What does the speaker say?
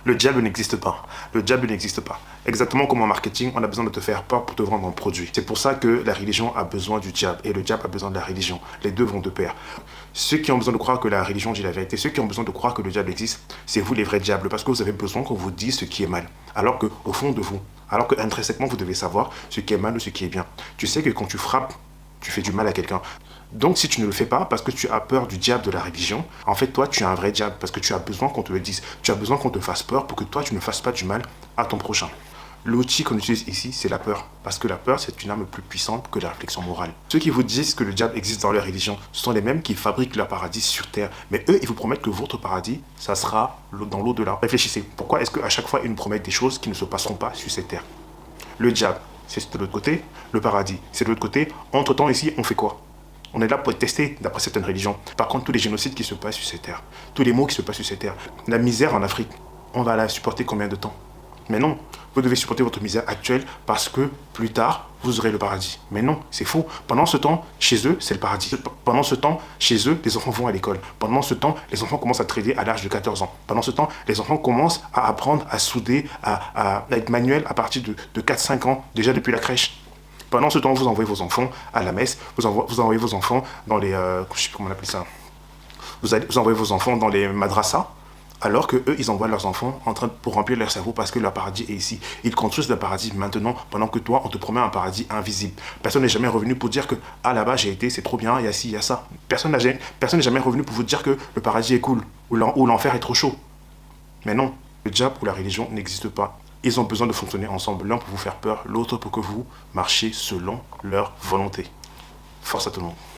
Le diable n'existe pas. Le diable n'existe pas. Exactement comme en marketing, on a besoin de te faire peur pour te vendre un produit. C'est pour ça que la religion a besoin du diable et le diable a besoin de la religion. Les deux vont de pair. Ceux qui ont besoin de croire que la religion dit la vérité, ceux qui ont besoin de croire que le diable existe, c'est vous les vrais diables parce que vous avez besoin qu'on vous dise ce qui est mal. Alors que au fond de vous, alors que intrinsèquement vous devez savoir ce qui est mal ou ce qui est bien. Tu sais que quand tu frappes, tu fais du mal à quelqu'un. Donc si tu ne le fais pas parce que tu as peur du diable de la religion, en fait toi tu es un vrai diable parce que tu as besoin qu'on te le dise. Tu as besoin qu'on te fasse peur pour que toi tu ne fasses pas du mal à ton prochain. L'outil qu'on utilise ici, c'est la peur. Parce que la peur, c'est une arme plus puissante que la réflexion morale. Ceux qui vous disent que le diable existe dans leur religion, ce sont les mêmes qui fabriquent leur paradis sur terre. Mais eux, ils vous promettent que votre paradis, ça sera dans l'au-delà. Réfléchissez, pourquoi est-ce qu'à chaque fois, ils nous promettent des choses qui ne se passeront pas sur cette terre? Le diable, c'est de l'autre côté. Le paradis, c'est de l'autre côté. Entre-temps, ici, on fait quoi? On est là pour être testé d'après certaines religions. Par contre, tous les génocides qui se passent sur cette terre, tous les maux qui se passent sur cette terre, la misère en Afrique, on va la supporter combien de temps? Mais non, vous devez supporter votre misère actuelle parce que plus tard, vous aurez le paradis. Mais non, c'est faux. Pendant ce temps, chez eux, c'est le paradis. Pendant ce temps, chez eux, les enfants vont à l'école. Pendant ce temps, les enfants commencent à trader à l'âge de 14 ans. Pendant ce temps, les enfants commencent à apprendre à souder, à être manuels à partir de 4-5 ans, déjà depuis la crèche. Pendant ce temps, vous envoyez vos enfants à la messe, vous envoyez vos enfants dans les... je sais plus comment on appelle ça. Vous envoyez vos enfants dans les madrasas, alors que eux, ils envoient leurs enfants pour remplir leur cerveau parce que leur paradis est ici. Ils construisent le paradis maintenant, pendant que toi, on te promet un paradis invisible. Personne n'est jamais revenu pour dire que, ah là-bas, j'ai été, c'est trop bien, il y a ci, il y a ça. Personne n'est jamais revenu pour vous dire que le paradis est cool, ou l'enfer est trop chaud. Mais non, le diable ou la religion n'existe pas. Ils ont besoin de fonctionner ensemble, l'un pour vous faire peur, l'autre pour que vous marchiez selon leur volonté. Force à tout le monde.